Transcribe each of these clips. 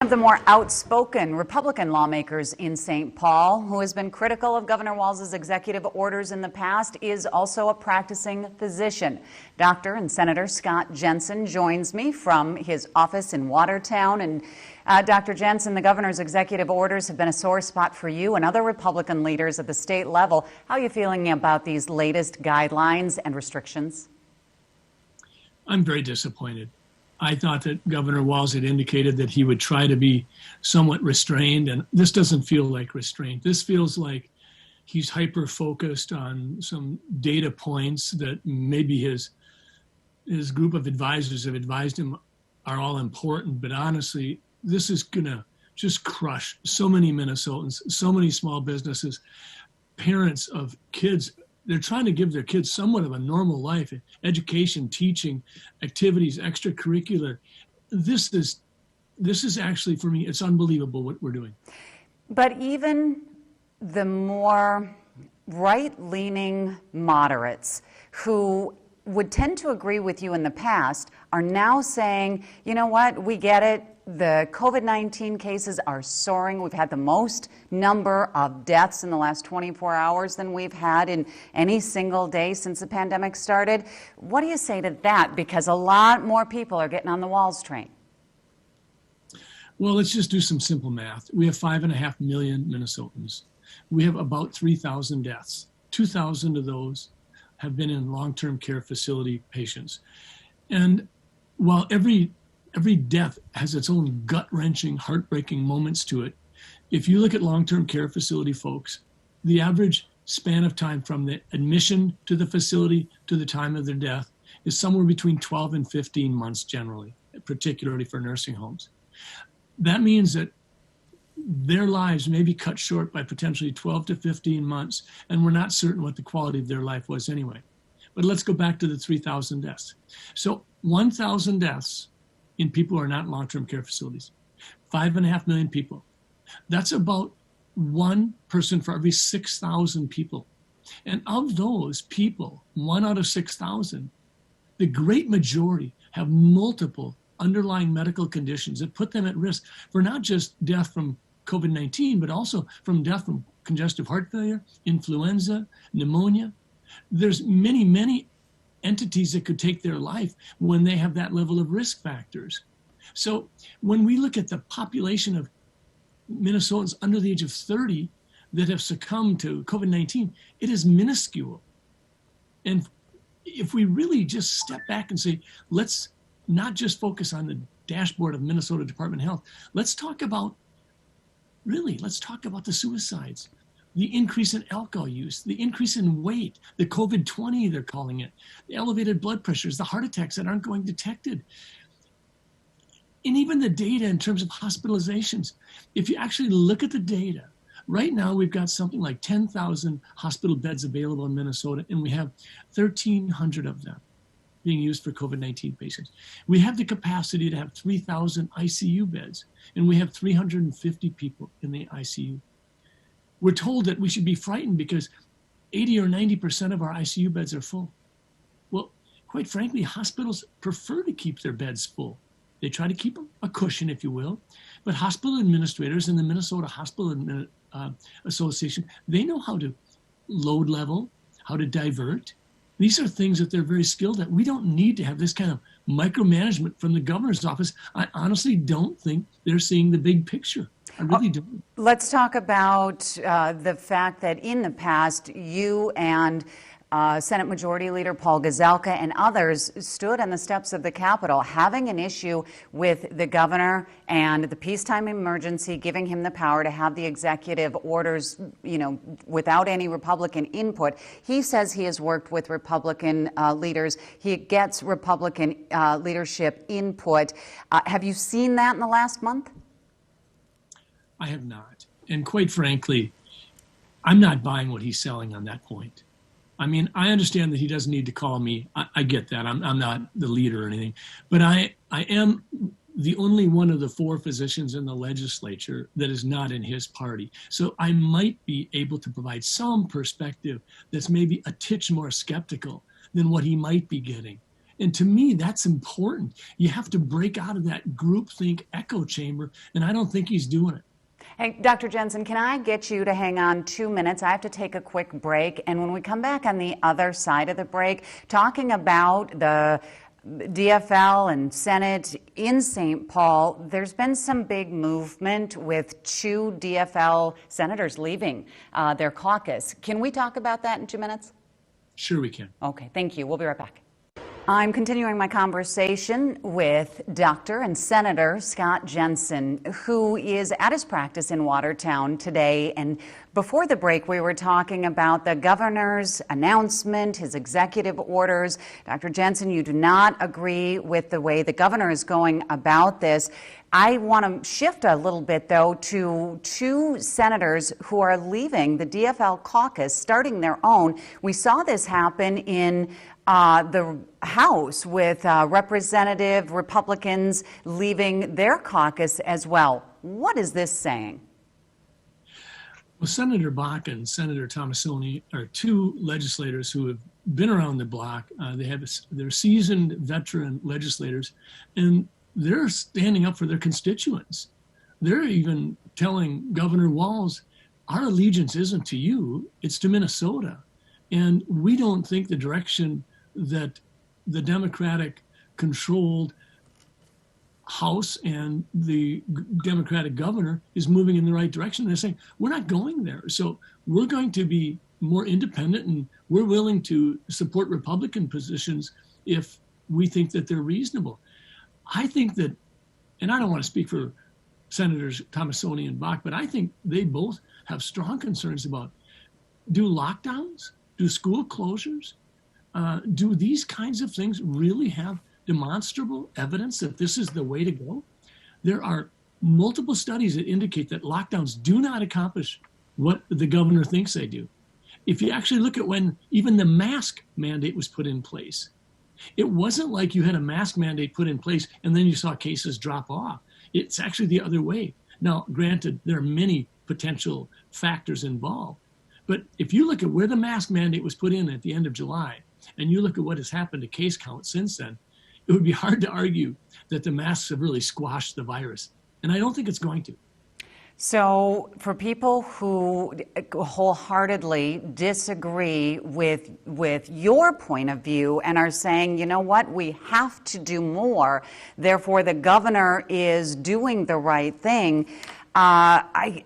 One of the more outspoken Republican lawmakers in St. Paul, who has been critical of Governor Walz's executive orders in the past, is also a practicing physician. Dr. and Senator Scott Jensen joins me from his office in Watertown. And Dr. Jensen, the governor's executive orders have been a sore spot for you and other Republican leaders at the state level. How are you feeling about these latest guidelines and restrictions? I'm very disappointed. I thought that Governor Walz had indicated that he would try to be somewhat restrained, and this doesn't feel like restraint. This feels like he's hyper-focused on some data points that maybe his group of advisors have advised him are all important, but honestly, this is gonna just crush so many Minnesotans, so many small businesses, parents of kids. They're trying to give their kids somewhat of a normal life, education, teaching, activities, extracurricular. This is actually, for me, it's unbelievable what we're doing. But even the more right-leaning moderates who would tend to agree with you in the past are now saying, you know what, we get it. The COVID-19 cases are soaring. We've had the most number of deaths in the last 24 hours than we've had in any single day since the pandemic started. What do you say to that? Because a lot more people are getting on the Walz train. Well, let's just do some simple math. We have 5.5 million Minnesotans. We have about 3,000 deaths. 2,000 of those have been in long-term care facility patients. And while every death has its own gut-wrenching, heartbreaking moments to it, if you look at long-term care facility folks, the average span of time from the admission to the facility to the time of their death is somewhere between 12 and 15 months generally, particularly for nursing homes. That means that their lives may be cut short by potentially 12 to 15 months, and we're not certain what the quality of their life was anyway. But let's go back to the 3,000 deaths. So 1,000 deaths in people who are not in long-term care facilities. 5.5 million people. That's about one person for every 6,000 people. And of those people, 1 out of 6,000, the great majority have multiple underlying medical conditions that put them at risk for not just death from COVID-19, but also from death from congestive heart failure, influenza, pneumonia. There's many entities that could take their life when they have that level of risk factors. So when we look at the population of Minnesotans under the age of 30 that have succumbed to COVID-19, it is minuscule. And if we really just step back and say, let's not just focus on the dashboard of Minnesota Department of Health, let's talk about the suicides, the increase in alcohol use, the increase in weight, the COVID-20 they're calling it, the elevated blood pressures, the heart attacks that aren't going detected, and even the data in terms of hospitalizations. If you actually look at the data, right now we've got something like 10,000 hospital beds available in Minnesota, and we have 1,300 of them being used for COVID-19 patients. We have the capacity to have 3,000 ICU beds, and we have 350 people in the ICU. We're told that we should be frightened because 80 or 90% of our ICU beds are full. Well, quite frankly, hospitals prefer to keep their beds full. They try to keep a cushion, if you will, but hospital administrators in the Minnesota Hospital Association, they know how to load level, how to divert. These are things that they're very skilled at. We don't need to have this kind of micromanagement from the governor's office. I honestly don't think they're seeing the big picture. I really don't. Let's talk about the fact that in the past, you and Senate Majority Leader Paul Gazelka and others stood on the steps of the Capitol having an issue with the governor and the peacetime emergency, giving him the power to have the executive orders, without any Republican input. He says he has worked with Republican leaders. He gets Republican leadership input. Have you seen that in the last month? I have not. And quite frankly, I'm not buying what he's selling on that point. I mean, I understand that he doesn't need to call me. I get that. I'm not the leader or anything. But I am the only one of the 4 physicians in the legislature that is not in his party. So I might be able to provide some perspective that's maybe a titch more skeptical than what he might be getting. And to me, that's important. You have to break out of that groupthink echo chamber, and I don't think he's doing it. Hey, Dr. Jensen, can I get you to hang on 2 minutes? I have to take a quick break. And when we come back on the other side of the break, talking about the DFL and Senate in St. Paul, there's been some big movement with 2 DFL senators leaving their caucus. Can we talk about that in 2 minutes? Sure we can. Okay, thank you. We'll be right back. I'm continuing my conversation with Dr. and Senator Scott Jensen, who is at his practice in Watertown today. And before the break, we were talking about the governor's announcement, his executive orders. Dr. Jensen, you do not agree with the way the governor is going about this. I want to shift a little bit, though, to 2 senators who are leaving the DFL caucus, starting their own. We saw this happen in the House with Representative Republicans leaving their caucus as well. What is this saying? Well, Senator Bach and Senator Tomassoni are 2 legislators who have been around the block. They're seasoned veteran legislators, and they're standing up for their constituents. They're even telling Governor Walz, our allegiance isn't to you, it's to Minnesota. And we don't think the direction that the Democratic-controlled House and the Democratic governor is moving in the right direction. They're saying, we're not going there. So we're going to be more independent, and we're willing to support Republican positions if we think that they're reasonable. I think that, and I don't want to speak for Senators Tomassoni and Bach, but I think they both have strong concerns about, do lockdowns, do school closures, do these kinds of things really have demonstrable evidence that this is the way to go? There are multiple studies that indicate that lockdowns do not accomplish what the governor thinks they do. If you actually look at when even the mask mandate was put in place, it wasn't like you had a mask mandate put in place and then you saw cases drop off. It's actually the other way. Now, granted, there are many potential factors involved, but if you look at where the mask mandate was put in at the end of July, and you look at what has happened to case count since then, it would be hard to argue that the masks have really squashed the virus. And I don't think it's going to. So for people who wholeheartedly disagree with your point of view and are saying, you know what, we have to do more, therefore the governor is doing the right thing, I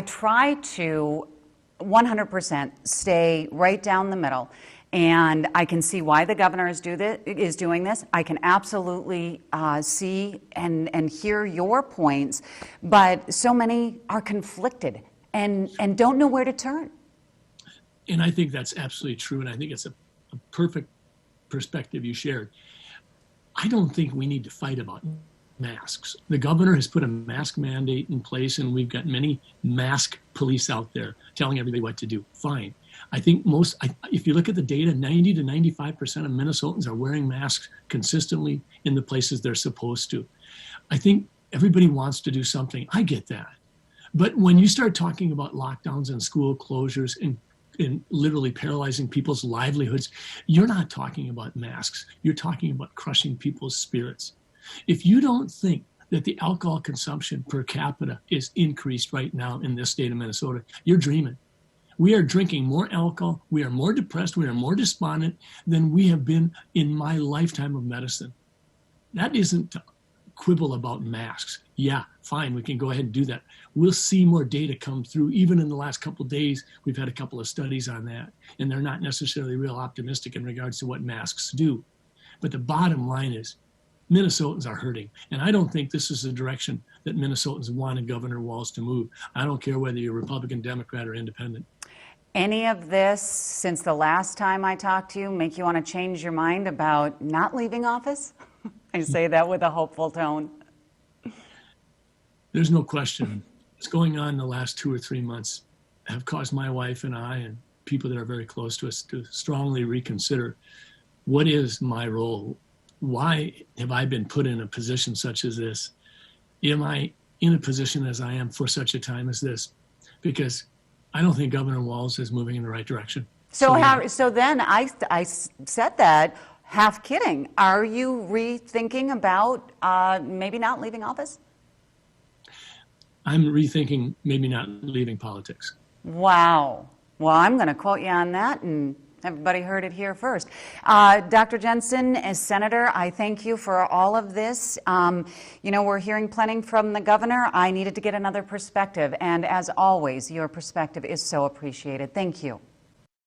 try to 100% stay right down the middle. And I can see why the governor is doing this. I can absolutely see and hear your points, but so many are conflicted and don't know where to turn. And I think that's absolutely true, and I think it's a perfect perspective you shared. I don't think we need to fight about masks. The governor has put a mask mandate in place, and we've got many mask police out there telling everybody what to do. Fine. I think if you look at the data, 90 to 95% of Minnesotans are wearing masks consistently in the places they're supposed to. I think everybody wants to do something. I get that. But when you start talking about lockdowns and school closures and literally paralyzing people's livelihoods, you're not talking about masks. You're talking about crushing people's spirits. If you don't think that the alcohol consumption per capita is increased right now in this state of Minnesota, you're dreaming. We are drinking more alcohol, we are more depressed, we are more despondent than we have been in my lifetime of medicine. That isn't to quibble about masks. Yeah, fine, we can go ahead and do that. We'll see more data come through. Even in the last couple of days, we've had a couple of studies on that, and they're not necessarily real optimistic in regards to what masks do. But the bottom line is, Minnesotans are hurting, and I don't think this is the direction that Minnesotans wanted Governor Walz to move. I don't care whether you're Republican, Democrat, or Independent. Any of this, since the last time I talked to you, make you want to change your mind about not leaving office? I say that with a hopeful tone. There's no question. What's going on in the last 2 or 3 months have caused my wife and I and people that are very close to us to strongly reconsider, what is my role? Why have I been put in a position such as this? Am I in a position as I am for such a time as this? Because I don't think Governor Walz is moving in the right direction. So then I said that. half kidding. Are you rethinking about maybe not leaving office? I'm rethinking maybe not leaving politics. Wow. Well, I'm going to quote you on that, and everybody heard it here first. Dr. Jensen, as Senator, I thank you for all of this. You know, we're hearing plenty from the governor. I needed to get another perspective, and as always, your perspective is so appreciated. Thank you.